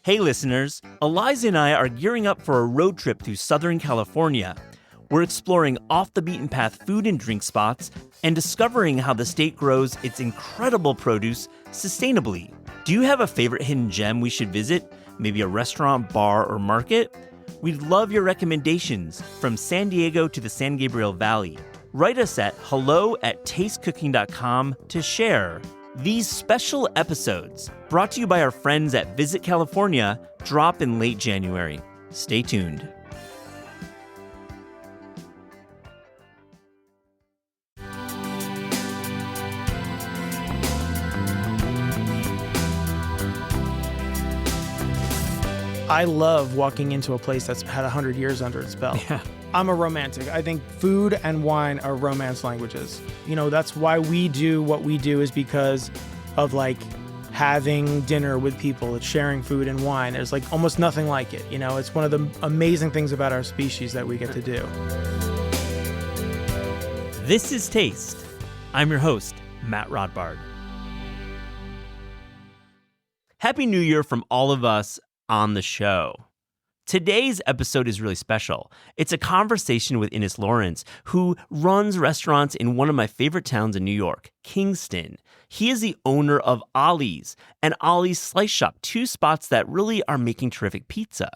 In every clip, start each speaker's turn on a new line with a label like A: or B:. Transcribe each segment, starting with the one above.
A: Hey listeners, Eliza and I are gearing up for a road trip through Southern California. We're exploring off-the-beaten-path food and drink spots and discovering how the state grows its incredible produce sustainably. Do you have a favorite hidden gem we should visit? Maybe a restaurant, bar, or market? We'd love your recommendations from San Diego to the San Gabriel Valley. Write us at hello@tastecooking.com to share. These special episodes, brought to you by our friends at Visit California, drop in late January. Stay tuned.
B: I love walking into a place that's had 100 years under its belt.
A: Yeah.
B: I'm a romantic. I think food and wine are romance languages. You know, that's why we do what we do, is because of like having dinner with people. It's sharing food and wine. There's like almost nothing like it. You know, it's one of the amazing things about our species that we get to do.
A: This is Taste. I'm your host, Matt Rodbard. Happy New Year from all of us on the show. Today's episode is really special. It's a conversation with Innis Lawrence, who runs restaurants in one of my favorite towns in New York, Kingston. He is the owner of Ollie's and Ollie's Slice Shop, two spots that really are making terrific pizza.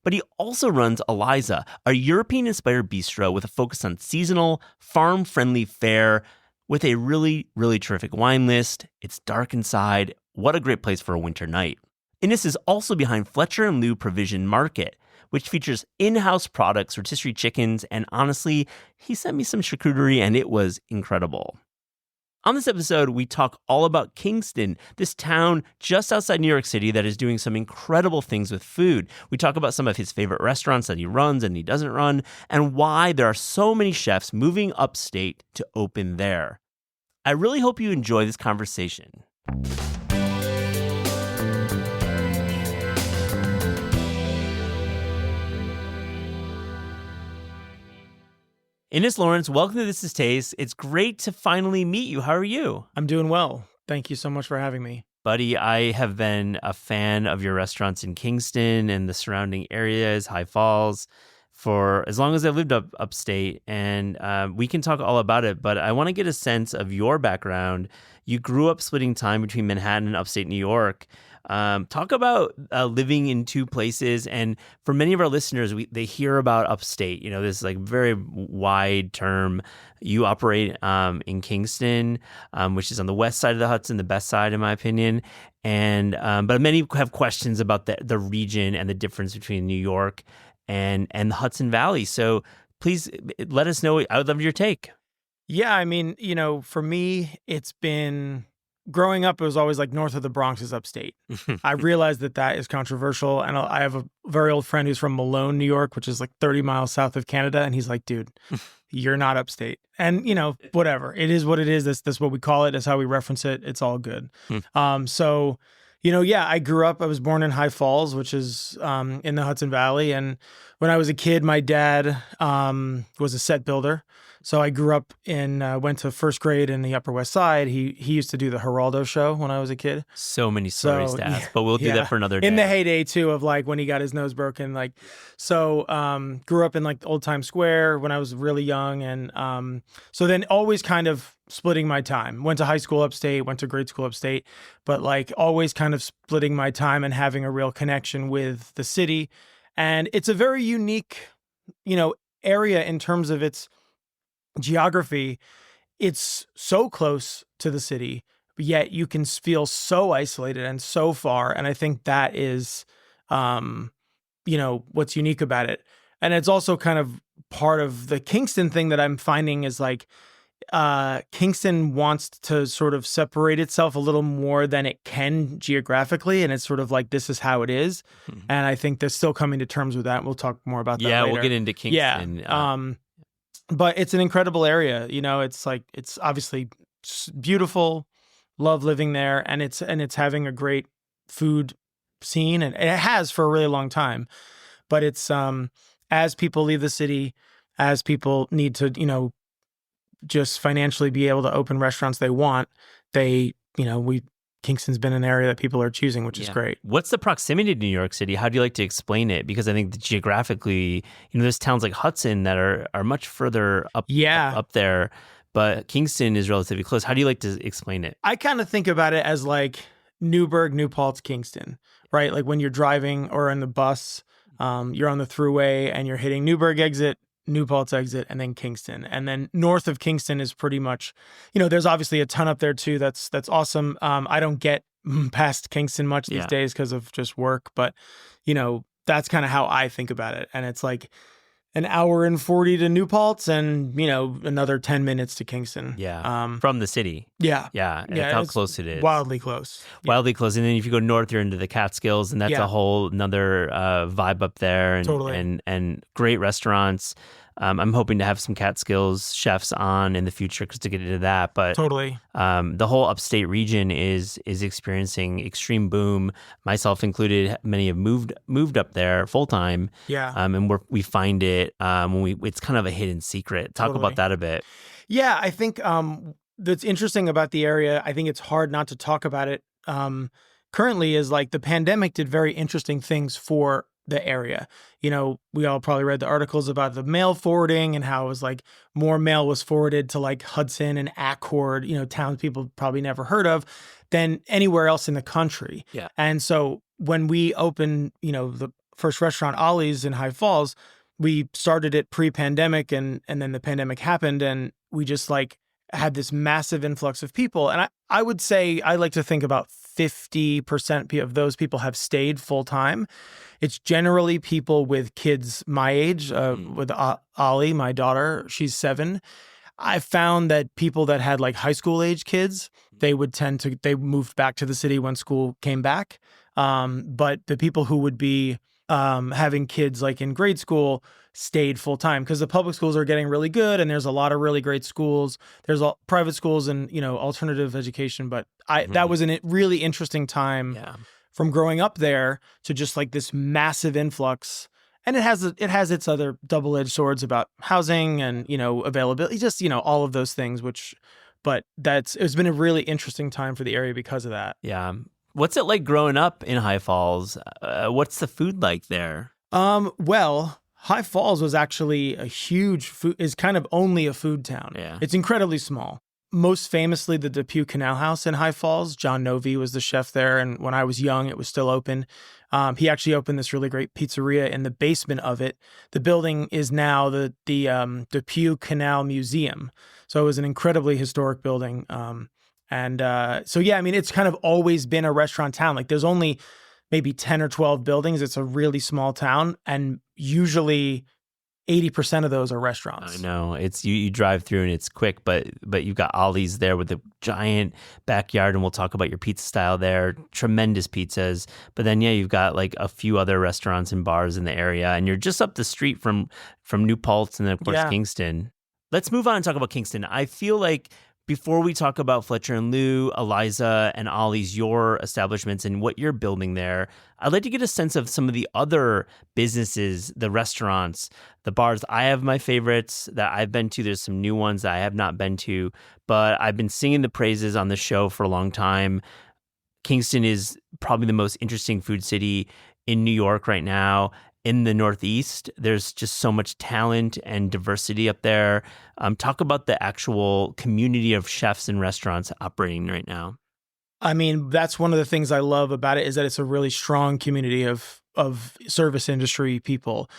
A: But he also runs Eliza, a European-inspired bistro with a focus on seasonal, farm-friendly fare with a really, really terrific wine list. It's dark inside. What a great place for a winter night. Innis is also behind Fletcher & Lou Provision Market, which features in-house products, rotisserie chickens, and honestly, he sent me some charcuterie and it was incredible. On this episode, we talk all about Kingston, this town just outside New York City that is doing some incredible things with food. We talk about some of his favorite restaurants that he runs and he doesn't run, and why there are so many chefs moving upstate to open there. I really hope you enjoy this conversation. Innis Lawrence, welcome to This Is Taste. It's great to finally meet you. How are you?
B: I'm doing well. Thank you so much for having me.
A: Buddy, I have been a fan of your restaurants in Kingston and the surrounding areas, High Falls, for as long as I've lived upstate. And we can talk all about it, but I want to get a sense of your background. You grew up splitting time between Manhattan and upstate New York. Talk about living in two places, and for many of our listeners, they hear about upstate. You know, this like very wide term. You operate in Kingston, which is on the west side of the Hudson, the best side, in my opinion. And but many have questions about the region and the difference between New York and the Hudson Valley. So please let us know. I would love your take.
B: Yeah, I mean, you know, for me, it's been... Growing up, it was always like north of the Bronx is upstate. I realized that is controversial. And I have a very old friend who's from Malone, New York, which is like 30 miles south of Canada. And he's like, dude, you're not upstate. And, you know, whatever. It is what it is. That's what we call it. That's how we reference it. It's all good. So, you know, yeah, I grew up. I was born in High Falls, which is in the Hudson Valley. And when I was a kid, my dad was a set builder. So I grew up went to first grade in the Upper West Side. He used to do the Geraldo show when I was a kid.
A: So many stories to ask, but we'll do that for another day.
B: In the heyday too of like when he got his nose broken, like, so grew up in like Old Times Square when I was really young. And so then always kind of splitting my time. Went to high school upstate, went to grade school upstate, but like always kind of splitting my time and having a real connection with the city. And it's a very unique, you know, area in terms of its geography. It's so close to the city, but yet you can feel so isolated and so far. And I think that is, you know, what's unique about it. And it's also kind of part of the Kingston thing that I'm finding is like, Kingston wants to sort of separate itself a little more than it can geographically. And it's sort of like, this is how it is. And I think they're still coming to terms with that. We'll talk more about that later.
A: Yeah, we'll get into Kingston.
B: Yeah. But it's an incredible area. You know, it's like, it's obviously beautiful, love living there. And it's having a great food scene. And it has for a really long time. But it's, as people leave the city, as people need to, you know, just financially be able to open restaurants they want, they, you know, we Kingston's been an area that people are choosing, which is
A: Yeah.
B: great.
A: What's the proximity to New York City? How do you like to explain it? Because I think that geographically, there's towns like Hudson that are much further
B: Yeah.
A: up there, but Kingston is relatively close. How do you like to explain it?
B: I kind of think about it as like Newburgh, New Paltz, Kingston, right? Like when you're driving or in the bus, you're on the thruway and you're hitting Newburgh exit, New Paltz exit, and then Kingston. And then north of Kingston is pretty much, there's obviously a ton up there too. That's awesome. I don't get past Kingston much these days because of just work, but that's kind of how I think about it. And it's like an hour and 40 to New Paltz and, another 10 minutes to Kingston.
A: Yeah. From the city.
B: Yeah.
A: Yeah. And how close it is.
B: Wildly close.
A: Wildly close. And then if you go north, you're into the Catskills, and that's a whole another vibe up there. And,
B: Totally.
A: And great restaurants. I'm hoping to have some Catskills chefs on in the future to get into that. But
B: totally,
A: the whole upstate region is experiencing extreme boom. Myself included, many have moved up there full time.
B: Yeah,
A: and we find it when it's kind of a hidden secret. Talk about that a bit.
B: Yeah, I think that's interesting about the area. I think it's hard not to talk about it. Currently, is like the pandemic did very interesting things for the area. We all probably read the articles about the mail forwarding and how it was like more mail was forwarded to like Hudson and Accord, towns people probably never heard of, than anywhere else in the country.
A: Yeah.
B: And so when we opened, the first restaurant, Ollie's in High Falls, we started it pre-pandemic and then the pandemic happened and we just like had this massive influx of people. And I would say I like to think about 50% of those people have stayed full time. It's generally people with kids my age, with Ollie, my daughter, she's 7. I found that people that had like high school age kids, they moved back to the city when school came back. But the people who would be having kids like in grade school stayed full time because the public schools are getting really good and there's a lot of really great schools. There's private schools and alternative education, but that was a really interesting time from growing up there to just like this massive influx. And it has its other double-edged swords about housing and availability, just all of those things. But it's been a really interesting time for the area because of that.
A: Yeah. What's it like growing up in High Falls? What's the food like there?
B: Well, High Falls was actually is kind of only a food town.
A: Yeah.
B: It's incredibly small. Most famously, the Depew Canal House in High Falls. John Novi was the chef there, and when I was young, it was still open. He actually opened this really great pizzeria in the basement of it. The building is now the Depew Canal Museum. So it was an incredibly historic building. It's kind of always been a restaurant town. Like there's only maybe 10 or 12 buildings. It's a really small town, and usually 80% of those are restaurants.
A: I know. It's you drive through and it's quick, but you've got Ollie's there with the giant backyard, and we'll talk about your pizza style there. Tremendous pizzas. But then you've got like a few other restaurants and bars in the area, and you're just up the street from New Paltz and then of course Kingston. Let's move on and talk about Kingston. I feel like before we talk about Fletcher and Lou, Eliza, and Ollie's, your establishments and what you're building there, I'd like to get a sense of some of the other businesses, the restaurants, the bars. I have my favorites that I've been to. There's some new ones that I have not been to, but I've been singing the praises on the show for a long time. Kingston is probably the most interesting food city in New York right now. In the Northeast, there's just so much talent and diversity up there. Talk about the actual community of chefs and restaurants operating right now.
B: I mean, that's one of the things I love about it is that it's a really strong community of service industry people.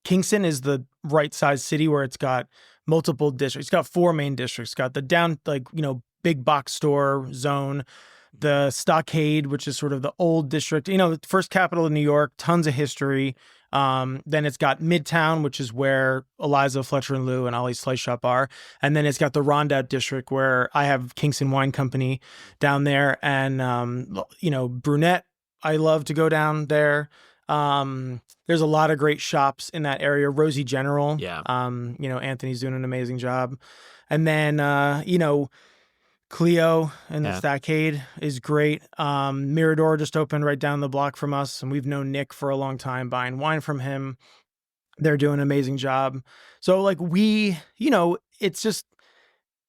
B: Kingston is the right size city where it's got multiple districts. It's got 4 main districts. It's got the big box store zone, the Stockade, which is sort of the old district, first capital of New York, tons of history. Then it's got Midtown, which is where Eliza, Fletcher and Lou, and Ollie's Slice Shop are. And then it's got the Rondout district where I have Kingston Wine Company down there. And, Brunette, I love to go down there. There's a lot of great shops in that area. Rosie General.
A: Yeah.
B: Anthony's doing an amazing job. And then, Cleo and the Stockade is great. Mirador just opened right down the block from us, and we've known Nick for a long time, buying wine from him. They're doing an amazing job. So it's just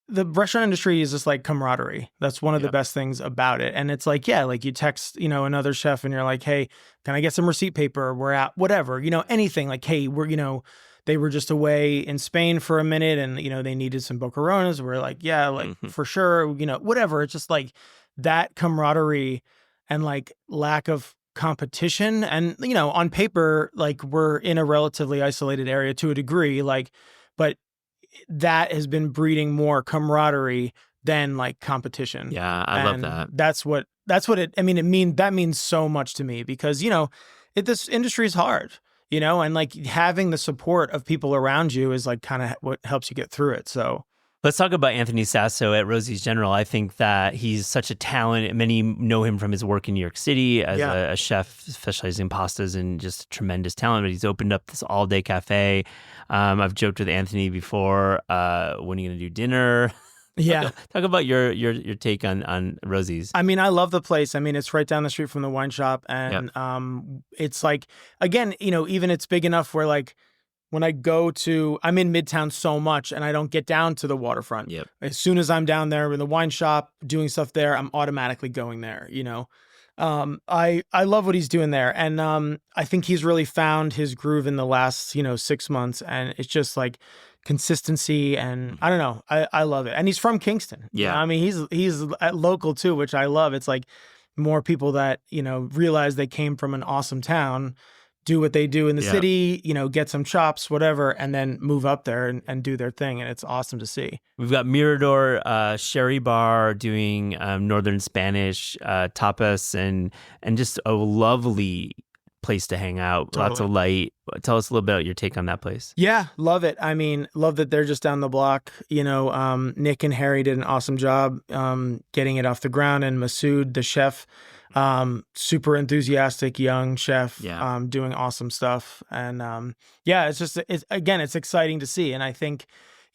B: the restaurant industry is just like camaraderie. That's one of the
A: Yep.
B: best things about it. And it's like, yeah, like you text, another chef and you're like, hey, can I get some receipt paper? We're at whatever, anything like, hey, they were just away in Spain for a minute and, they needed some bocaronas. We're like, yeah, like for sure, whatever. It's just like that camaraderie and like lack of competition. And, on paper, like we're in a relatively isolated area to a degree, like, but that has been breeding more camaraderie than like competition.
A: Yeah, I love that.
B: That's what that means so much to me because, this industry is hard, and like having the support of people around you is like kind of what helps you get through it. So
A: let's talk about Anthony Sasso at Rosie's General. I think that he's such a talent. Many know him from his work in New York City as a chef specializing in pastas and just tremendous talent. But he's opened up this all-day cafe. I've joked with Anthony before, when are you going to do dinner?
B: Yeah.
A: Talk about your take on Rosie's.
B: I mean, I love the place. I mean, it's right down the street from the wine shop. And it's like, again, even it's big enough where like, when I'm in Midtown so much and I don't get down to the waterfront.
A: Yep.
B: As soon as I'm down there in the wine shop doing stuff there, I'm automatically going there, I love what he's doing there. And I think he's really found his groove in the last, 6 months. And it's just like consistency and I don't know. I love it. And he's from Kingston.
A: Yeah.
B: I mean, he's local too, which I love. It's like more people that, realize they came from an awesome town, do what they do in the city, get some chops, whatever, and then move up there and do their thing. And it's awesome to see.
A: We've got Mirador Sherry Bar doing Northern Spanish tapas and just a lovely place to hang out.
B: Totally.
A: Lots of light. Tell us a little bit about your take on that place.
B: Yeah, love it. I mean, love that they're just down the block. Nick and Harry did an awesome job getting it off the ground. And Masood, the chef, super enthusiastic young chef, doing awesome stuff. And it's exciting to see. And I think,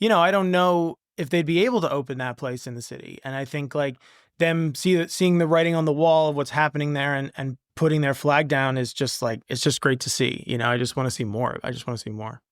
B: I don't know if they'd be able to open that place in the city. And I think like them seeing the writing on the wall of what's happening there and putting their flag down is just like, it's just great to see. I just want to see more.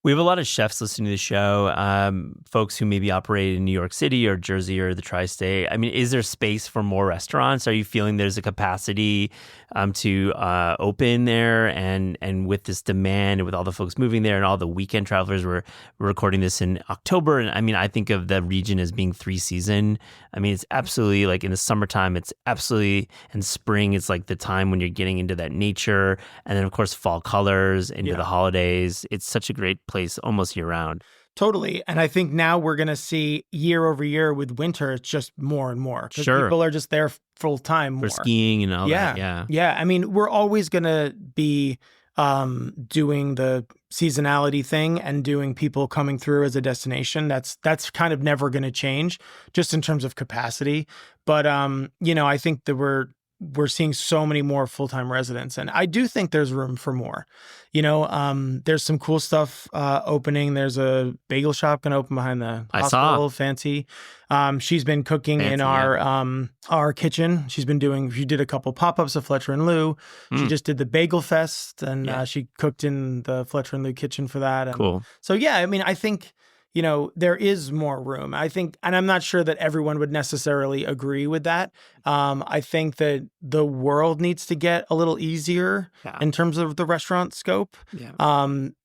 B: We
A: have a lot of chefs listening to the show, folks who maybe operate in New York City or Jersey or the tri-state. I mean, is there space for more restaurants? Are you feeling there's a capacity to open there? And with this demand and with all the folks moving there and all the weekend travelers, we're recording this in October. And I mean, I think of the region as being 3-season. I mean, it's absolutely like in the summertime, it's absolutely, and spring is like the time when you're getting into that nature. And then of course, fall colors into the holidays. It's such a great place almost year round.
B: Totally. And I think now we're going to see year over year with winter, it's just more and more.
A: Sure.
B: People are just there full time more.
A: For skiing and all that. Yeah.
B: Yeah. I mean, we're always going to be doing the seasonality thing and doing people coming through as a destination. That's kind of never going to change just in terms of capacity. But, I think that we're seeing so many more full-time residents. And I do think there's room for more. There's some cool stuff opening. There's a bagel shop going to open behind the hospital. Fancy. She's been cooking in our kitchen. She did a couple pop-ups of Fletcher and Lou. She just did the Bagel Fest and she cooked in the Fletcher and Lou kitchen for that. And
A: cool.
B: So yeah, I mean, I think there is more room. I think, and I'm not sure that everyone would necessarily agree with that. I think that the world needs to get a little easier in terms of the restaurant scope.
A: Yeah.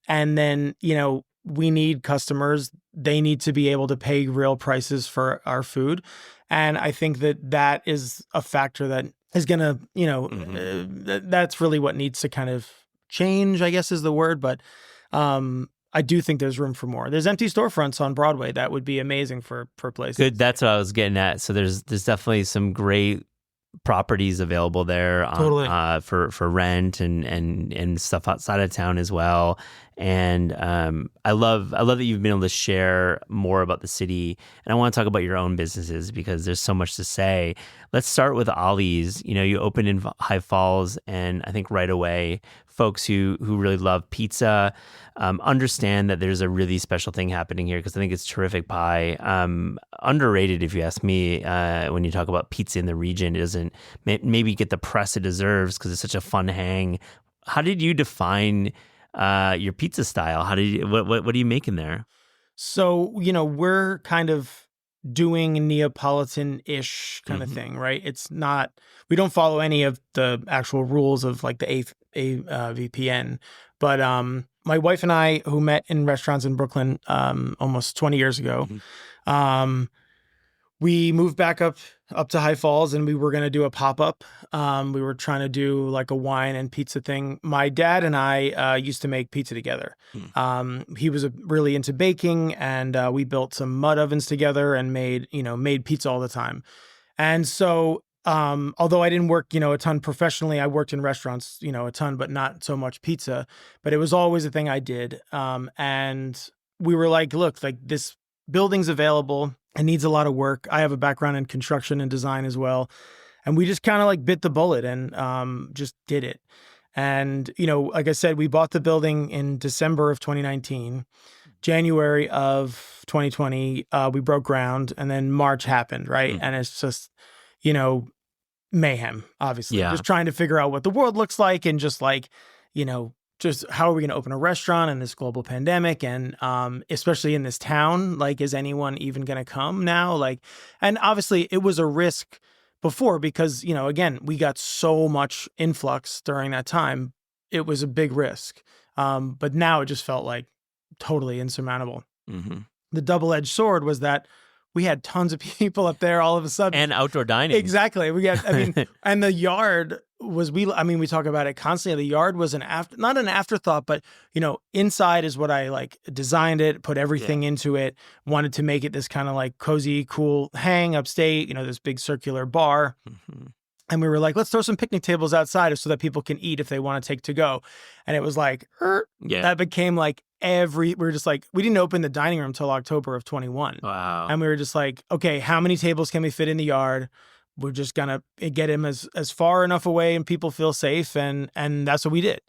B: And then, we need customers. They need to be able to pay real prices for our food. And I think that is a factor that is going to, that's really what needs to kind of change, I guess is the word. But, I do think there's room for more. There's empty storefronts on Broadway that would be amazing for places.
A: Good. That's what I was getting at. So there's definitely some great properties available there for rent and stuff outside of town as well. And I love that you've been able to share more about the city. And I want to talk about your own businesses because there's so much to say. Let's start with Ollie's. You opened in High Falls, and I think right away, folks who really love pizza understand that there's a really special thing happening here because I think it's terrific pie. Underrated, if you ask me, when you talk about pizza in the region. It doesn't maybe get the press it deserves because it's such a fun hang. How did you define your pizza style? What are you making there?
B: So, we're kind of doing Neapolitan-ish kind of thing, right? It's not, we don't follow any of the actual rules of like the VPN. But my wife and I, who met in restaurants in Brooklyn almost 20 years ago, we moved back up to High Falls, and we were going to do a pop-up. We were trying to do like a wine and pizza thing. My dad and I used to make pizza together. He was really into baking, and we built some mud ovens together and made pizza all the time. And so although I didn't work, a ton professionally, I worked in restaurants, a ton, but not so much pizza. But it was always a thing I did. And we were like, look, like this building's available. It needs a lot of work. I have a background in construction and design as well. And we just kind of like bit the bullet and just did it. And, like I said, we bought the building in December of 2019. January of 2020, we broke ground, and then March happened, right? And it's just, mayhem, obviously.
A: Yeah.
B: Just trying to figure out what the world looks like, and just like, just how are we going to open a restaurant in this global pandemic? And especially in this town, like, is anyone even going to come now? Like, and obviously it was a risk before because, again, we got so much influx during that time. It was a big risk. But now it just felt like totally insurmountable. The double-edged sword was that we had tons of people up there all of a sudden.
A: And outdoor dining.
B: Exactly. And the yard was, we talk about it constantly. The yard was not an afterthought, but, inside is what I like designed it, put everything into it, wanted to make it this kind of like cozy, cool hang upstate, this big circular bar. And we were like, let's throw some picnic tables outside so that people can eat if they want to take to go. And it was like, that became like we were just like, we didn't open the dining room till October of 21.
A: Wow.
B: And we were just like, okay, how many tables can we fit in the yard? We're just gonna get him as far enough away and people feel safe. And that's what we did.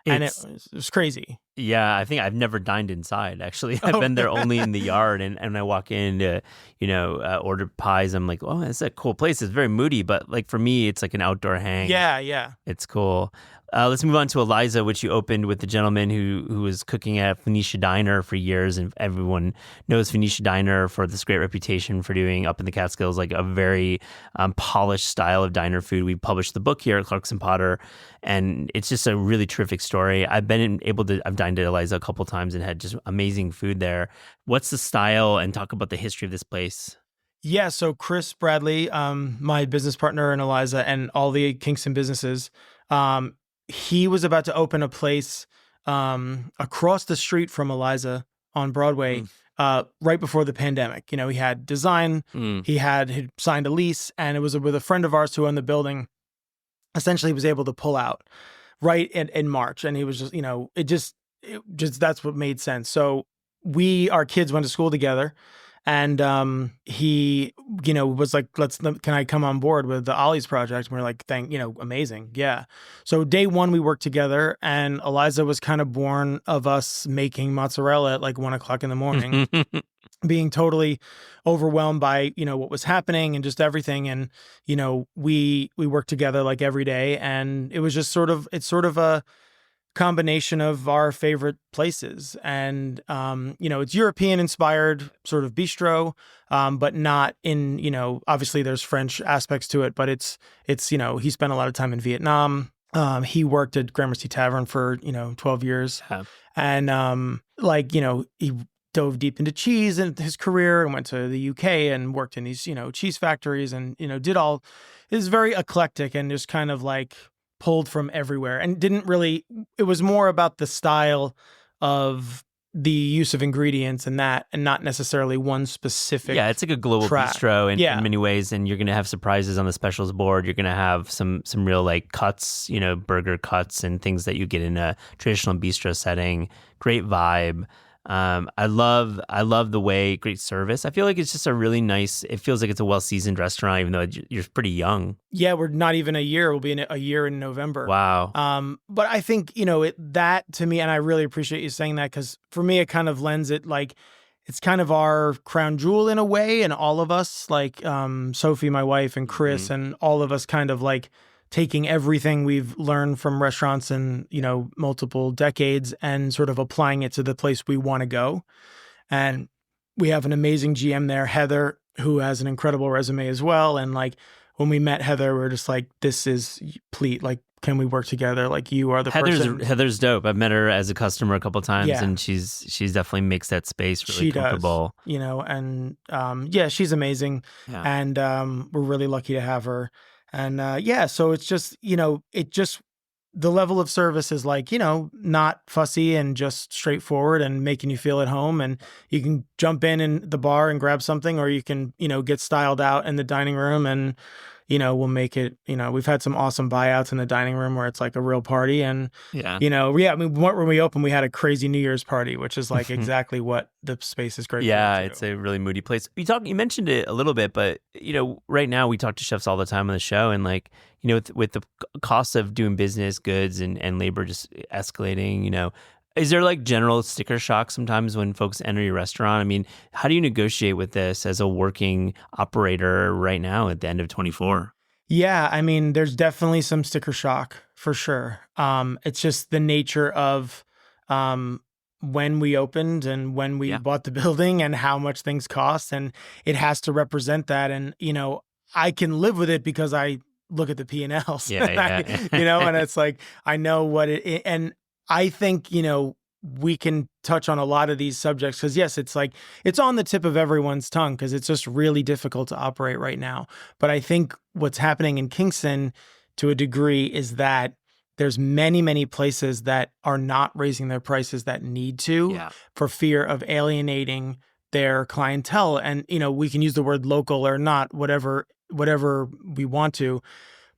B: And it was crazy.
A: Yeah, I think I've never dined inside, actually. I've been there only in the yard. And I walk in to, order pies. I'm like, oh, it's a cool place. It's very moody. But like for me, it's like an outdoor hang.
B: Yeah.
A: It's cool. Let's move on to Eliza, which you opened with the gentleman who was cooking at Phoenicia Diner for years. And everyone knows Phoenicia Diner for this great reputation for doing up in the Catskills, like a very polished style of diner food. We published the book here at Clarkson Potter, and it's just a really terrific story. I've dined at Eliza a couple times and had just amazing food there. What's the style, and talk about the history of this place?
B: Yeah, so Chris Bradley, my business partner in Eliza and all the Kingston businesses, he was about to open a place across the street from Eliza on Broadway right before the pandemic. He had design, he had signed a lease, and it was with a friend of ours who owned the building. Essentially, he was able to pull out right in March, and he was just, it just that's what made sense. So our kids went to school together. And he, was like, can I come on board with the Ollie's project? And we're like, amazing. Yeah. So day one, we worked together, and Eliza was kind of born of us making mozzarella at like 1:00 in the morning, being totally overwhelmed by, what was happening and just everything. And, we worked together like every day, and it was just it's sort of a combination of our favorite places. And it's European inspired sort of bistro, but not in, obviously there's French aspects to it, but it's he spent a lot of time in Vietnam. He worked at Gramercy Tavern for 12 years. And he dove deep into cheese in his career and went to the UK and worked in these cheese factories, and did all. It was very eclectic and just kind of like pulled from everywhere, and it was more about the style of the use of ingredients and not necessarily one specific.
A: Yeah, it's like a global bistro in many ways, and you're going to have surprises on the specials board. You're going to have some real like cuts, burger cuts and things that you get in a traditional bistro setting. Great vibe. I love the way, great service. I feel like it's just a really nice, it feels like it's a well-seasoned restaurant, even though you're pretty young. Yeah,
B: we're not even a year. We'll be in a year in November.
A: Wow.
B: But I think, that to me, and I really appreciate you saying that, because for me, it kind of lends it like, it's kind of our crown jewel in a way. And all of us, like Sophie, my wife, and Chris, and all of us kind of like taking everything we've learned from restaurants in, multiple decades and sort of applying it to the place we want to go. And we have an amazing GM there, Heather, who has an incredible resume as well. And like when we met Heather, we are just like, this is please, like, can we work together? Like you are the person.
A: Heather's dope. I've met her as a customer a couple times,
B: Yeah.
A: and she's definitely makes that space really
B: She
A: comfortable.
B: does, you know, and yeah, she's amazing.
A: Yeah.
B: And we're really lucky to have her. And yeah, so it's just, you know, the level of service is like, you know, not fussy and just straightforward and making you feel at home. And you can jump in the bar and grab something, or you can, you know, get styled out in the dining room, and, you know, we'll make it, you know, we've had some awesome buyouts in the dining room where it's like a real party. And, you know, yeah, I mean, when we opened, we had a crazy New Year's party, which is like exactly what the space is great for.
A: Yeah, it's a really moody place. You mentioned it a little bit, but, you know, right now we talk to chefs all the time on the show, and like, you know, with the cost of doing business, goods and labor just escalating, you know, is there like general sticker shock sometimes when folks enter your restaurant? I mean, how do you negotiate with this as a working operator right now at the end of 24?
B: Yeah, I mean, there's definitely some sticker shock for sure. It's just the nature of when we opened and when we bought the building and how much things cost, and it has to represent that. And, you know, I can live with it because I look at the P&Ls, you know, and it's like, I know what and I think, you know, we can touch on a lot of these subjects because yes, it's like, it's on the tip of everyone's tongue because it's just really difficult to operate right now. But I think what's happening in Kingston to a degree is that there's many, many places that are not raising their prices that need to for fear of alienating their clientele. And, you know, we can use the word local or not, whatever we want to,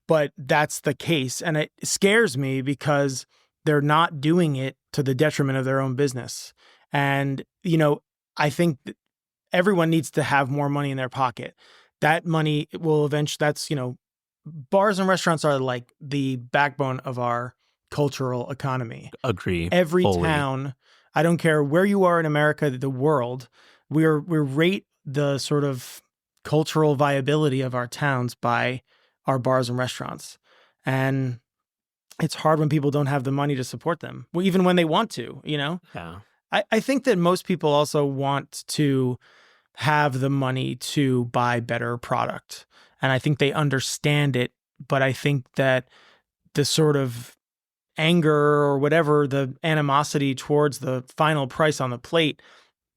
B: but that's the case. And it scares me because they're not doing it to the detriment of their own business. And, you know, I think everyone needs to have more money in their pocket. That money will eventually, that's, you know, bars and restaurants are like the backbone of our cultural economy.
A: Agree.
B: Every
A: fully.
B: Town, I don't care where you are in America, the world, we rate the sort of cultural viability of our towns by our bars and restaurants. And it's hard when people don't have the money to support them, well, even when they want to, you know?
A: Yeah.
B: I think that most people also want to have the money to buy better product. And I think they understand it, but I think that the sort of anger or whatever, the animosity towards the final price on the plate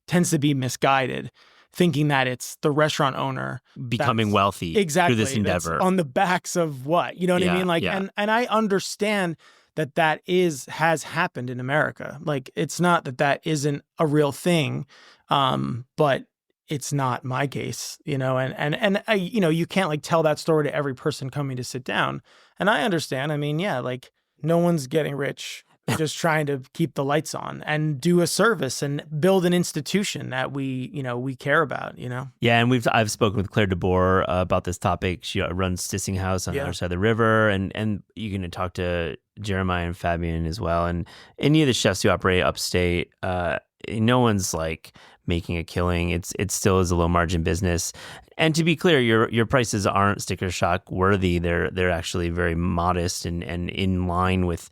B: tends to be misguided, thinking that it's the restaurant owner
A: becoming wealthy through this endeavor
B: on the backs of what, you know what I mean? Like, and I understand that has happened in America. Like, it's not that isn't a real thing. But it's not my case, you know, and I, you know, you can't like tell that story to every person coming to sit down. And I understand. I mean, yeah, like no one's getting rich. Just trying to keep the lights on and do a service and build an institution that we care about, you know?
A: Yeah. And I've spoken with Claire DeBoer about this topic. She runs Stissing House on the other side of the river. And you can talk to Jeremiah and Fabian as well. And any of the chefs who operate upstate, no one's like making a killing. It still is a low margin business. And to be clear, your prices aren't sticker shock worthy. They're actually very modest and in line with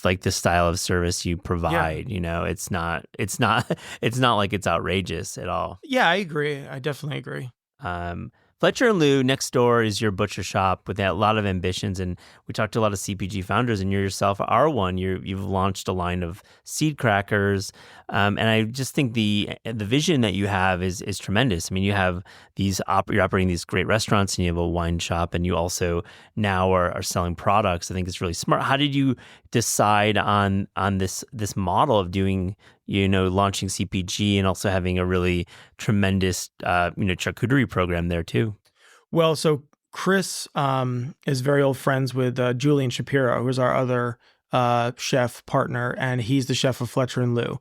A: like the style of service you provide. You know, it's not like it's outrageous at all.
B: Yeah, I agree. I definitely agree.
A: Fletcher and Lou next door is your butcher shop with a lot of ambitions, and we talked to a lot of CPG founders, and you yourself are one. You've launched a line of seed crackers, and I just think the vision that you have is tremendous. I mean, you have you're operating these great restaurants, and you have a wine shop, and you also now are selling products. I think it's really smart. How did you decide on this model of doing, you know, launching CPG and also having a really tremendous, charcuterie program there too?
B: Well, so Chris is very old friends with Julian Shapiro, who's our other chef partner, and he's the chef of Fletcher and Lou.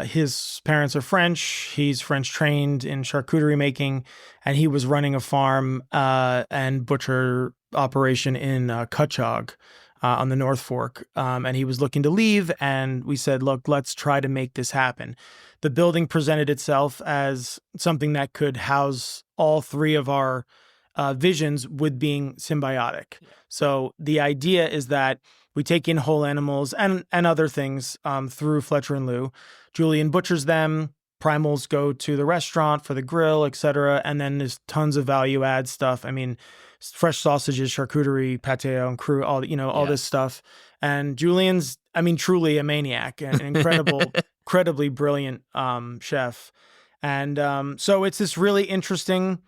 B: His parents are French. He's French trained in charcuterie making, and he was running a farm and butcher operation in Cutchogue. On the North Fork, and he was looking to leave, and we said, look, let's try to make this happen. The building presented itself as something that could house all three of our visions with being symbiotic. So the idea is that we take in whole animals and other things through Fletcher and Lou. Julian butchers them. primals go to the restaurant for the grill, etc. And then there's tons of value add stuff. I mean, fresh sausages, charcuterie, pâté and cru, all all this stuff. And Julian's, I mean, truly a maniac, an incredibly brilliant chef. And so it's this really interesting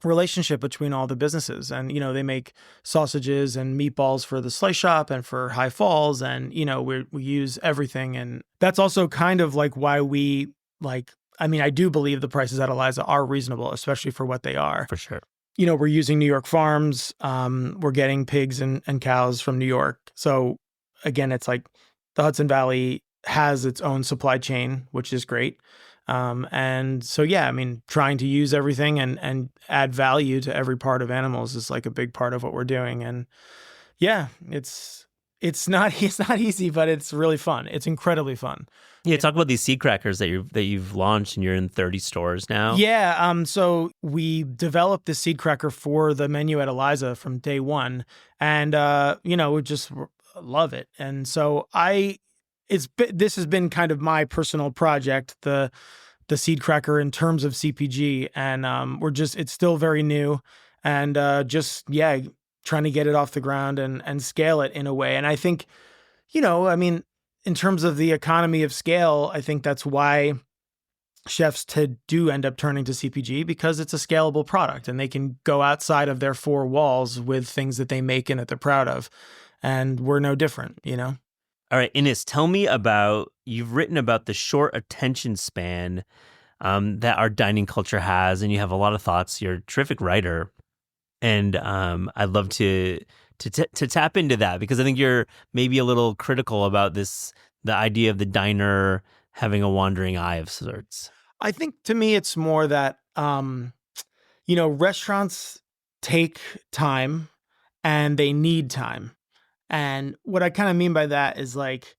B: relationship between all the businesses. And, they make sausages and meatballs for the slice shop and for High Falls. And, we use everything. And that's also kind of like why we I do believe the prices at Eliza are reasonable, especially for what they are.
A: For sure.
B: We're using New York farms. We're getting pigs and cows from New York. So again, it's like the Hudson Valley has its own supply chain, which is great. And so, yeah, I mean, trying to use everything and add value to every part of animals is like a big part of what we're doing. And yeah, it's not easy, but it's really fun. It's incredibly fun.
A: Yeah, talk about these seed crackers that you've launched, and you're in 30 stores now.
B: Yeah, so we developed this seed cracker for the menu at Eliza from day one, and we just love it. And so this has been kind of my personal project, the seed cracker in terms of CPG, and it's still very new, and trying to get it off the ground and scale it in a way. And I think, in terms of the economy of scale, I think that's why chefs do end up turning to CPG, because it's a scalable product and they can go outside of their four walls with things that they make and that they're proud of. And we're no different, All
A: right, Innis, tell me you've written about the short attention span that our dining culture has, and you have a lot of thoughts. You're a terrific writer. And I'd love to tap into that, because I think you're maybe a little critical about the idea of the diner having a wandering eye of sorts.
B: I think to me, it's more that, restaurants take time and they need time. And what I kind of mean by that is like,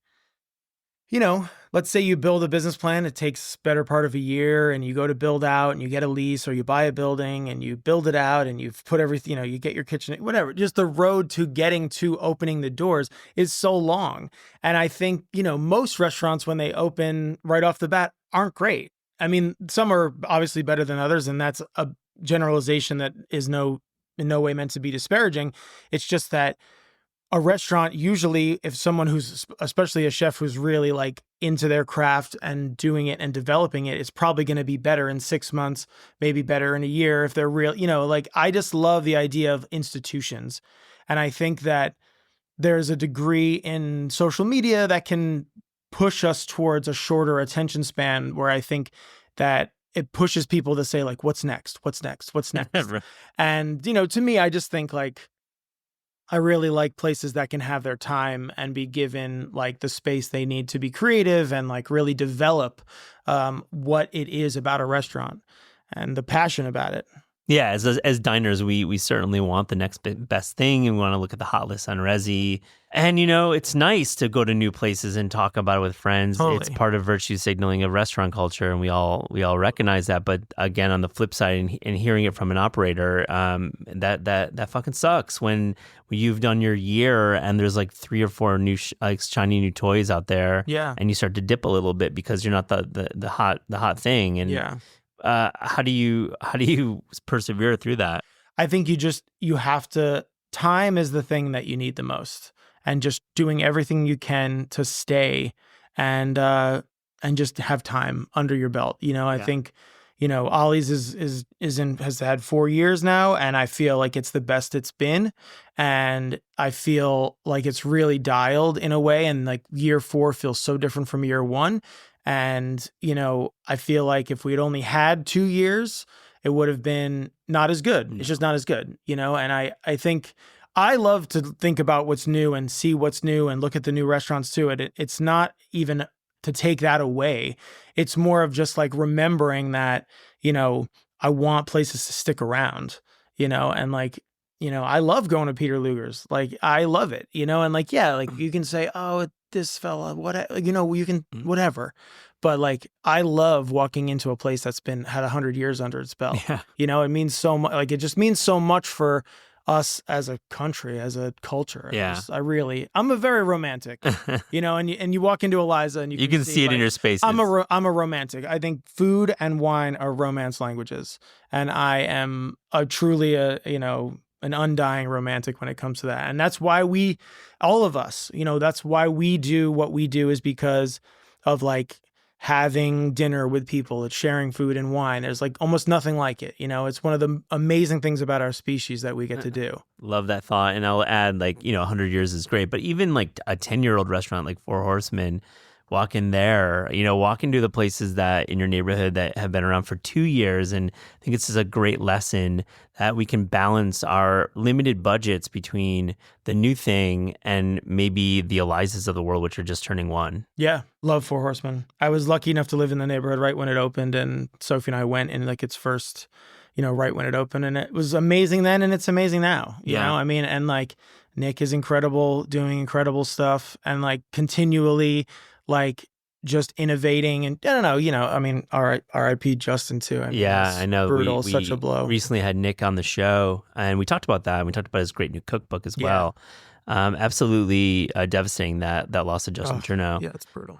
B: let's say you build a business plan, it takes better part of a year, and you go to build out and you get a lease, or you buy a building and you build it out and you've put everything, you get your kitchen, whatever. Just the road to getting to opening the doors is so long. And I think, most restaurants, when they open right off the bat, aren't great. I mean, some are obviously better than others, and that's a generalization that is in no way meant to be disparaging. It's just that a restaurant, usually, if someone who's, especially a chef who's really like into their craft and doing it and developing it, is probably going to be better in 6 months, maybe better in a year if they're real, I just love the idea of institutions. And I think that there's a degree in social media that can push us towards a shorter attention span, where I think that it pushes people to say like, what's next? What's next? What's next? And, to me, I just think like, I really like places that can have their time and be given like the space they need to be creative and like really develop what it is about a restaurant and the passion about it.
A: Yeah, as diners, we certainly want the next best thing, and we want to look at the hot list on Resy. And, it's nice to go to new places and talk about it with friends. Totally. It's part of virtue signaling of restaurant culture, and we all recognize that. But again, on the flip side, and hearing it from an operator, that fucking sucks when you've done your year and there's like 3 or 4 new shiny new toys out there.
B: Yeah.
A: And you start to dip a little bit because you're not the hot thing. And
B: yeah.
A: How do you persevere through that?
B: I think you have to. Time is the thing that you need the most, and just doing everything you can to stay and just have time under your belt. I think Ollie's has had 4 years now, and I feel like it's the best it's been, and I feel like it's really dialed in a way, and like year 4 feels so different from year 1. And, I feel like if we'd only had 2 years, it would have been not as good. It's just not as good, and I think I love to think about what's new and see what's new and look at the new restaurants too. It's not even to take that away. It's more of just like remembering that, I want places to stick around, and like, I love going to Peter Luger's. Like, I love it, and like, yeah, like you can say, oh, this fella, what, you can, whatever. But like, I love walking into a place that's had 100 years under its belt. Yeah. It means so much. Like, it just means so much for us as a country, as a culture.
A: Yeah.
B: I'm a very romantic, and you walk into Eliza and
A: you can see it in your spaces.
B: I'm a romantic. I think food and wine are romance languages, and I am truly an undying romantic when it comes to that. And that's why all of us, that's why we do what we do, is because of like having dinner with people. It's sharing food and wine. There's like almost nothing like it. It's one of the amazing things about our species that we get to do.
A: Love that thought. And I'll add 100 years is great, but even like a 10-year-old restaurant like Four Horsemen, walk in there, walk into the places that in your neighborhood that have been around for 2 years. And I think this is a great lesson that we can balance our limited budgets between the new thing and maybe the Elizas of the world, which are just turning 1.
B: Yeah. Love Four Horsemen. I was lucky enough to live in the neighborhood right when it opened, and Sophie and I went in like its first, right when it opened, and it was amazing then and it's amazing now. You know, I mean, and like Nick is incredible, doing incredible stuff, and like continually like just innovating. And I don't know, I mean, R.I.P. Justin too. I mean,
A: I know.
B: Brutal, such a blow.
A: Recently had Nick on the show, and we talked about that. We talked about his great new cookbook as well. Absolutely devastating that loss of Justin Turneau.
B: Yeah, it's brutal.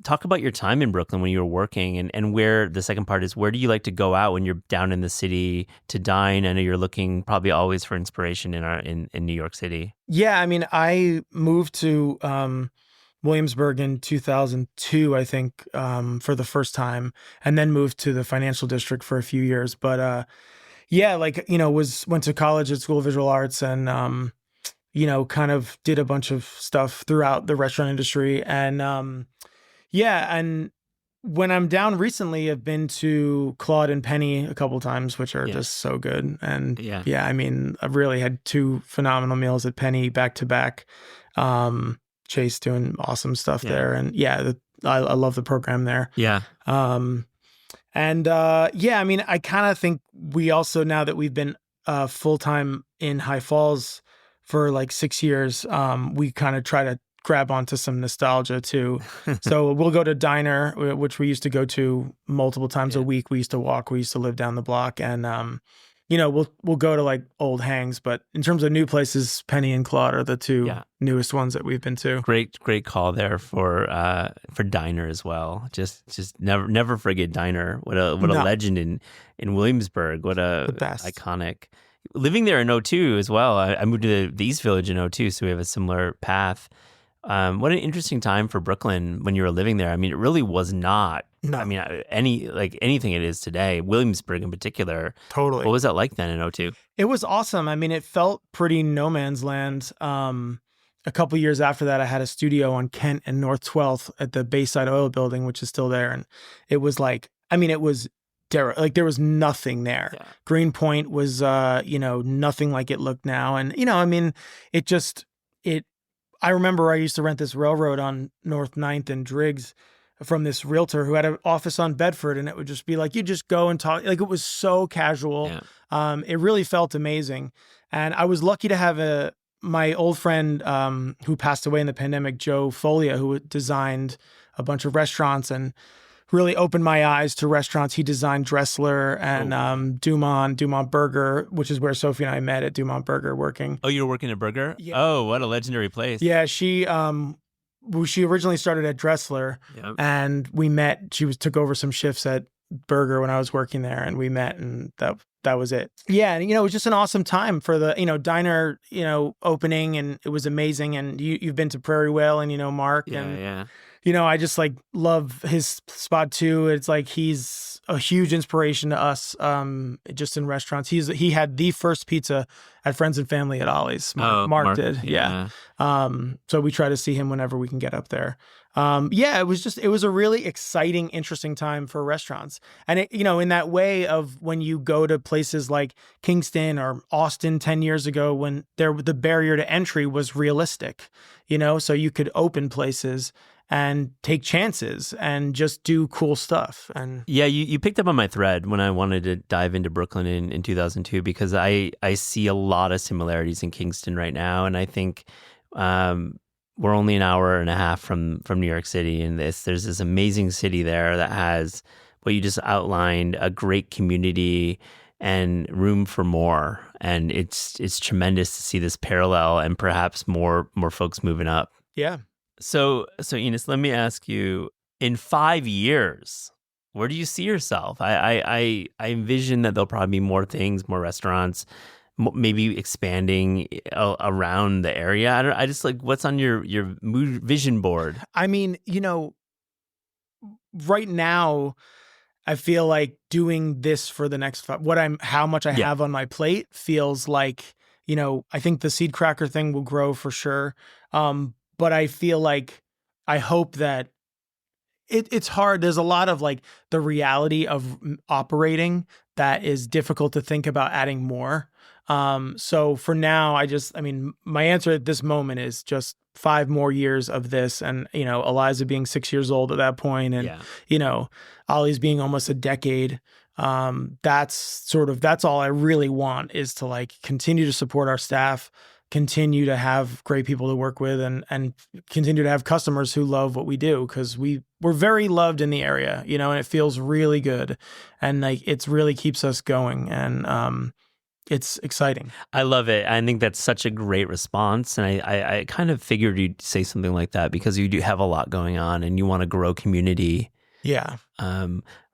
A: Talk about your time in Brooklyn when you were working, and where the second part is, where do you like to go out when you're down in the city to dine? I know you're looking probably always for inspiration in New York City.
B: Yeah, I mean, I moved to Williamsburg in 2002, I think, for the first time, and then moved to the financial district for a few years. But went to college at School of Visual Arts, and kind of did a bunch of stuff throughout the restaurant industry. And and when I'm down recently, I've been to Claude and Penny a couple times, which are just so good. And I mean, I've really had 2 phenomenal meals at Penny back to back. Chase doing awesome stuff there. And I love the program there.
A: Yeah.
B: I mean, I kind of think we also, now that we've been full-time in High Falls for like 6 years, we kind of try to grab onto some nostalgia too. So we'll go to Diner, which we used to go to multiple times a week. We used to walk, we used to live down the block, and we'll go to like old hangs, but in terms of new places, Penny and Claude are the 2 newest ones that we've been to.
A: Great call there for Diner as well. Just never forget Diner. What a legend in Williamsburg. What a iconic. Living there in '02 as well. I moved to the East Village in '02, so we have a similar path. What an interesting time for Brooklyn when you were living there. I mean, it really was not. No. I mean, anything it is today, Williamsburg in particular.
B: Totally.
A: What was that like then in '02?
B: It was awesome. I mean, it felt pretty no man's land. A couple years after that, I had a studio on Kent and North 12th at the Bayside Oil Building, which is still there. And it was like, I mean, it was there was nothing there. Yeah. Greenpoint was, nothing like it looked now. And, I mean, I remember I used to rent this railroad on North 9th and Driggs from this realtor who had an office on Bedford, and it would just be like, you just go and talk. Like, it was so casual. Yeah. It really felt amazing. And I was lucky to have my old friend who passed away in the pandemic, Joe Folia, who designed a bunch of restaurants and really opened my eyes to restaurants. He designed Dressler and Dumont Burger, which is where Sophie and I met at Dumont Burger working.
A: Oh, you were working at Burger?
B: Yeah.
A: Oh, what a legendary place.
B: Yeah, she originally started at Dressler, and we met. She took over some shifts at Burger when I was working there, and we met, and that was it. Yeah, and it was just an awesome time for the Diner opening, and it was amazing. And you've been to Prairie Whale, and Mark, and I just like love his spot too. It's like he's a huge inspiration to us, just in restaurants. He had the first pizza at Friends and Family at Ollie's. Mark did, yeah. So we try to see him whenever we can get up there. It was a really exciting, interesting time for restaurants. And in that way of when you go to places like Kingston or Austin 10 years ago, when the barrier to entry was realistic, so you could open places and take chances and just do cool stuff. And
A: you picked up on my thread when I wanted to dive into Brooklyn in 2002, because I see a lot of similarities in Kingston right now. And I think we're only an hour and a half from New York City, and there's this amazing city there that has what you just outlined, a great community and room for more. And it's tremendous to see this parallel and perhaps more folks moving up.
B: Yeah.
A: So Innis, let me ask you, in 5 years, where do you see yourself? I envision that there'll probably be more things, more restaurants, maybe expanding around the area. I just like, what's on your vision board?
B: I mean, right now, I feel like doing this for the next how much I have on my plate feels like, I think the seed cracker thing will grow for sure. But I feel like I hope that it's hard. There's a lot of like the reality of operating that is difficult to think about adding more. So for now, my answer at this moment is just 5 more years of this, and Eliza being 6 years old at that point, and Ollie's being almost a decade. That's all I really want, is to like continue to support our staff, continue to have great people to work with, and continue to have customers who love what we do, because we're very loved in the area, and it feels really good, and like it's really keeps us going, and it's exciting.
A: I love it. I think that's such a great response. And I kind of figured you'd say something like that because you do have a lot going on and you want to grow community.
B: Yeah.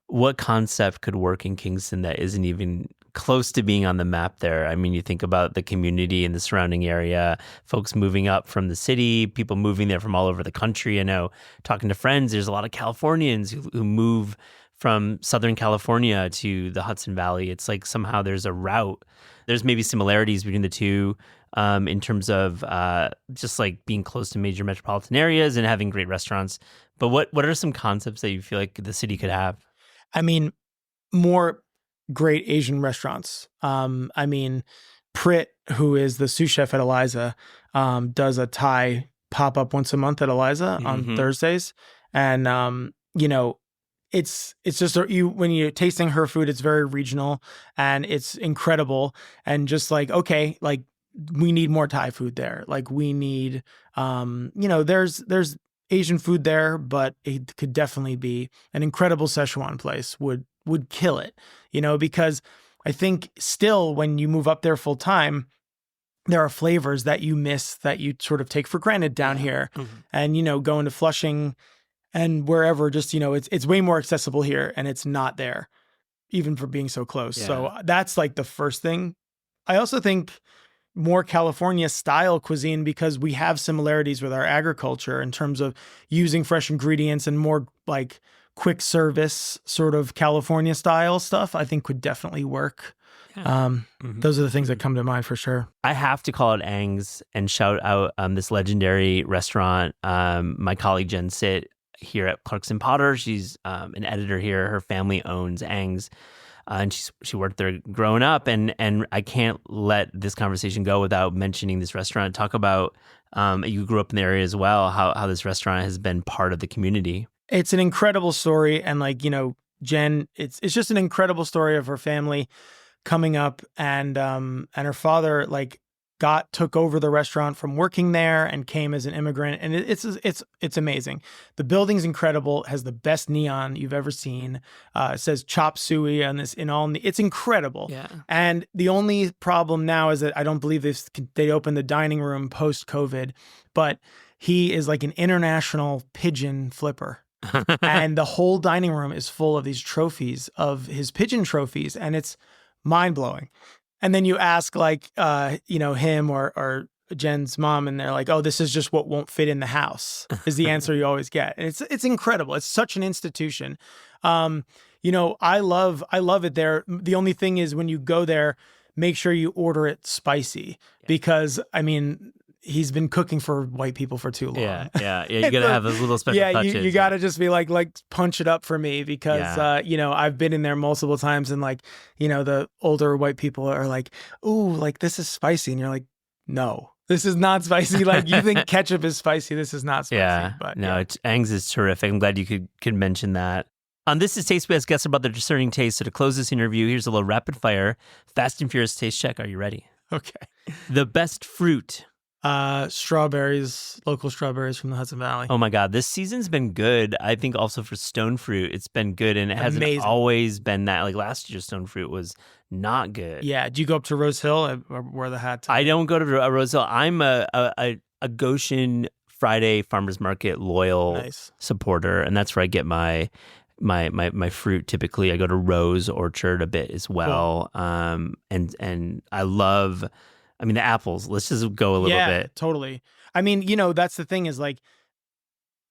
A: What concept could work in Kingston that isn't even close to being on the map there? I mean, you think about the community in the surrounding area, folks moving up from the city, people moving there from all over the country. I know, talking to friends, there's a lot of Californians who move from Southern California to the Hudson Valley. It's like somehow there's a route. There's maybe similarities between the two in terms of just like being close to major metropolitan areas and having great restaurants. But what are some concepts that you feel like the city could have?
B: I mean, more great Asian restaurants. Prit, who is the sous chef at Eliza, does a Thai pop-up once a month at Eliza on Thursdays. And, it's just when you're tasting her food, it's very regional and it's incredible. And just like, okay, like we need more Thai food there. Like we need, there's Asian food there, but it could definitely be an incredible Szechuan place would kill it, because I think still when you move up there full time, there are flavors that you miss that you sort of take for granted down here. And, going to Flushing and wherever, just, it's way more accessible here and it's not there, even for being so close. Yeah. So that's like the first thing. I also think more California style cuisine, because we have similarities with our agriculture in terms of using fresh ingredients and more like quick service sort of California style stuff, I think would definitely work. Yeah. Those are the things that come to mind for sure.
A: I have to call out Ang's and shout out this legendary restaurant. My colleague Jen Sitt here at Clarkson Potter, she's an editor here. Her family owns Ang's. And she worked there growing up, and I can't let this conversation go without mentioning this restaurant. Talk about you grew up in the area as well, how this restaurant has been part of the community.
B: It's an incredible story, and like Jen, it's just an incredible story of her family coming up, and her father took over the restaurant from working there and came as an immigrant, and it's amazing. The building's incredible, has the best neon you've ever seen. It says chop suey on this it's incredible. Yeah. And the only problem now is that I don't believe they opened the dining room post COVID, but he is like an international pigeon flipper. And the whole dining room is full of these trophies of his pigeon trophies, and it's mind-blowing. And then you ask him or Jen's mom, and they're like, "Oh, this is just what won't fit in the house," is the answer you always get. And it's incredible. It's such an institution. I love it there. The only thing is when you go there, make sure you order it spicy, because he's been cooking for white people for too long.
A: Yeah. You gotta have those little special touches.
B: You gotta just be like punch it up for me, because I've been in there multiple times, and the older white people are like, "Ooh, like this is spicy," and you're like, "No, this is not spicy." Like you think ketchup is spicy, this is not spicy.
A: Yeah, but Ang's is terrific. I'm glad you could mention that. On This Is Taste, we ask guests about their discerning taste. So to close this interview, here's a little rapid fire, fast and furious taste check. Are you ready?
B: Okay.
A: The best fruit
B: Strawberries, local strawberries from the Hudson Valley.
A: Oh my God, this season's been good. I think also for stone fruit, it's been good, and it hasn't
B: Amazing.
A: always been that. Like last year's stone fruit was not good.
B: Yeah. Do you go up to Rose Hill or wear the hat?
A: I don't go to Roseville. I'm a Goshen Friday Farmers Market loyal supporter, and that's where I get my fruit typically. I go to Rose Orchard a bit as well. Cool. And I love, I mean, the apples. Let's just go a little bit.
B: Totally. I mean, that's the thing is like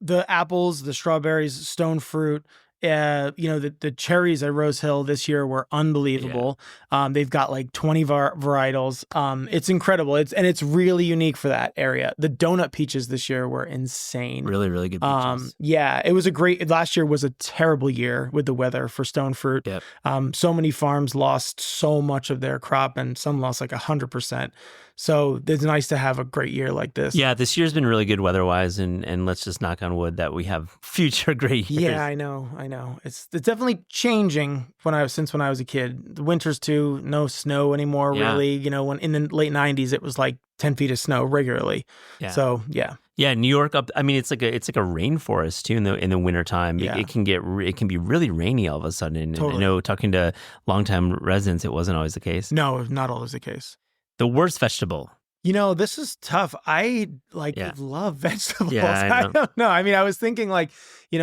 B: the apples, the strawberries, stone fruit, the cherries at Rose Hill this year were unbelievable. Yeah. They've got like 20 varietals. It's incredible. It's really unique for that area. The donut peaches this year were insane.
A: Really, really good peaches.
B: Yeah, it was last year was a terrible year with the weather for stone fruit.
A: Yep.
B: So many farms lost so much of their crop and some lost like 100%. So it's nice to have a great year like this.
A: Yeah, this year's been really good weather-wise, and let's just knock on wood that we have future great years.
B: Yeah, I know. It's definitely changing since when I was a kid. The winters too, no snow anymore, really. When in the late 90s, it was like 10 feet of snow regularly. Yeah. So, yeah.
A: Yeah, New York it's like a rainforest too in the wintertime. Yeah. It can be really rainy all of a sudden. Totally. I know talking to longtime residents, it wasn't always the case.
B: No, not always the case.
A: The worst vegetable.
B: This is tough. I love vegetables. Yeah, I don't know. I mean, I was thinking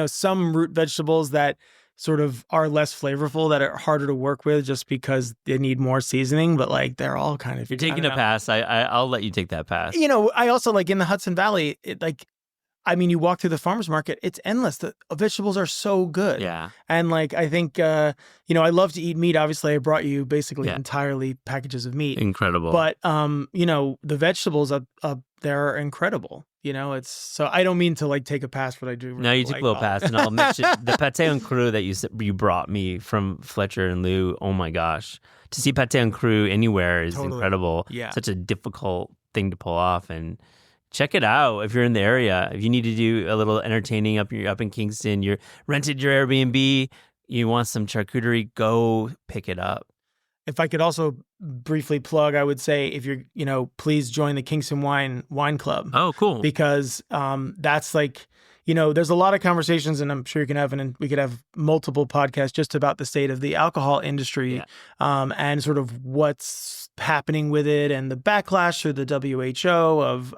B: some root vegetables that sort of are less flavorful, that are harder to work with just because they need more seasoning, but like they're all kind of.
A: You're taking a pass. I'll let you take that pass.
B: I also like in the Hudson Valley, you walk through the farmer's market, it's endless. The vegetables are so good.
A: Yeah.
B: And I think, I love to eat meat. Obviously, I brought you basically entirely packages of meat.
A: Incredible.
B: But, the vegetables up there are incredible. So I don't mean to take a pass, but I do.
A: No, you took a little pass. And I'll mention the pate en cru that you brought me from Fletcher and Lou. Oh my gosh. To see pate en cru anywhere is incredible. Yeah. Such a difficult thing to pull off. And check it out if you're in the area. If you need to do a little entertaining up in Kingston, you're rented your Airbnb, you want some charcuterie, go pick it up.
B: If I could also briefly plug, I would say if you're, please join the Kingston Wine Club.
A: Oh, cool.
B: Because that's there's a lot of conversations, and I'm sure you can have, and we could have multiple podcasts just about the state of the alcohol industry, and sort of what's happening with it, and the backlash through the WHO of,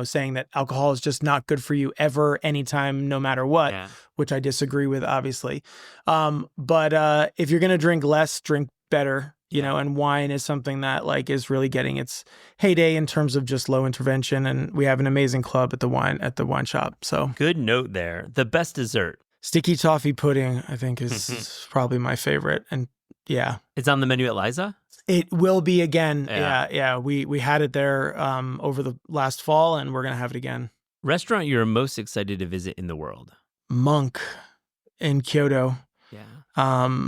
B: saying that alcohol is just not good for you ever, anytime, no matter what, which I disagree with, obviously. But if you're going to drink less, drink better. And wine is something that is really getting its heyday in terms of just low intervention. And we have an amazing club at the wine shop. So
A: good note there. The best dessert.
B: Sticky toffee pudding, I think, is probably my favorite. And yeah.
A: It's on the menu at Liza?
B: It will be again. Yeah. We had it there over the last fall, and we're going to have it again.
A: Restaurant you're most excited to visit in the world?
B: Monk in Kyoto.
A: Yeah.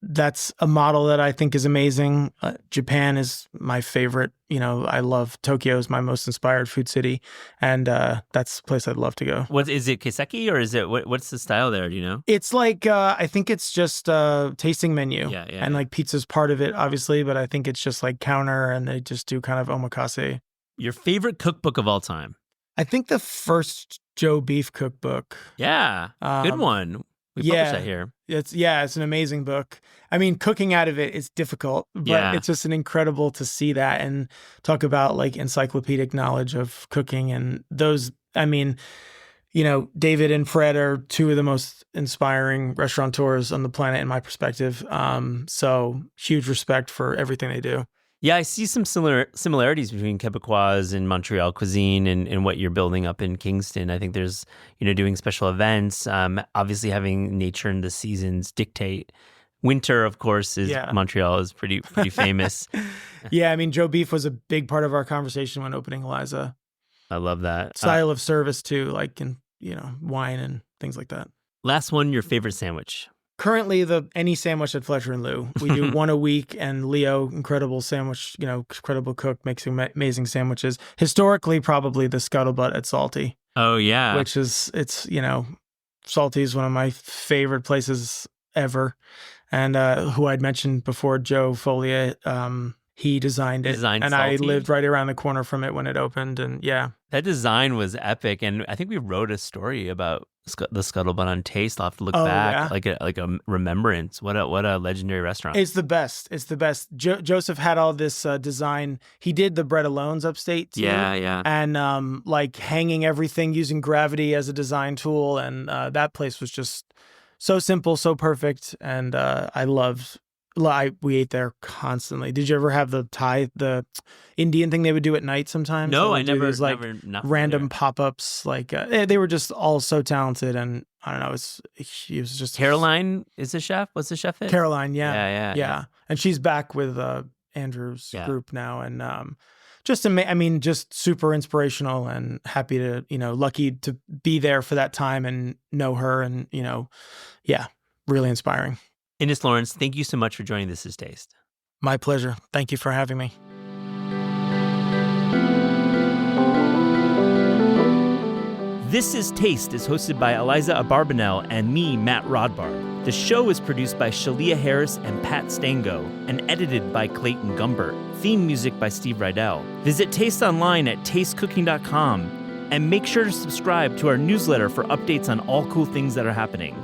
B: That's a model that I think is amazing. Japan is my favorite. I love Tokyo is my most inspired food city, and that's a place I'd love to go.
A: What is it, Kiseki, or is it what's the style there? Do you know?
B: It's I think it's just a tasting menu, and pizza's part of it, obviously, but I think it's just counter, and they just do kind of omakase.
A: Your favorite cookbook of all time?
B: I think the first Joe Beef cookbook.
A: Yeah, good one. We published that here.
B: It's an amazing book. I mean, cooking out of it is difficult, but it's just incredible to see that and talk about encyclopedic knowledge of cooking and those. I mean, David and Fred are two of the most inspiring restaurateurs on the planet, in my perspective. So huge respect for everything they do.
A: Yeah, I see some similarities between Quebecois and Montreal cuisine and what you're building up in Kingston. I think there's, doing special events, obviously having nature and the seasons dictate. Winter, of course, Montreal is pretty famous.
B: Yeah, I mean, Joe Beef was a big part of our conversation when opening Eliza.
A: I love that.
B: Style of service too, wine and things like that.
A: Last one, your favorite sandwich?
B: Currently, any sandwich at Fletcher and Lou. We do one a week, and Leo, incredible sandwich, incredible cook, makes amazing sandwiches. Historically, probably the scuttlebutt at Salty.
A: Oh, yeah.
B: Which is, Salty is one of my favorite places ever. And who I'd mentioned before, Joe Follier, he designed it.
A: Designed
B: and I
A: Salty.
B: lived right around the corner from it when it opened. And yeah.
A: That design was epic, and I think we wrote a story about the Scuttlebutt on Taste. I'll have to look back, like a remembrance. What a legendary restaurant!
B: It's the best. It's the best. Joseph had all this design. He did the bread alones upstate too.
A: Yeah.
B: And like hanging everything using gravity as a design tool, and that place was just so simple, so perfect, and we ate there constantly. Did you ever have the Indian thing they would do at night sometimes?
A: No, I never.
B: These, like, random pop-ups. Like they were just all so talented, and I don't know. He was just
A: Caroline is the chef. What's the chef?
B: Caroline, yeah. And she's back with Andrew's group now, and just super inspirational and happy to lucky to be there for that time and know her, and really inspiring.
A: Innis Lawrence, thank you so much for joining This Is Taste.
B: My pleasure. Thank you for having me.
A: This Is Taste is hosted by Eliza Abarbanel and me, Matt Rodbar. The show is produced by Shalia Harris and Pat Stango and edited by Clayton Gumbert. Theme music by Steve Rydell. Visit Taste online at tastecooking.com and make sure to subscribe to our newsletter for updates on all cool things that are happening.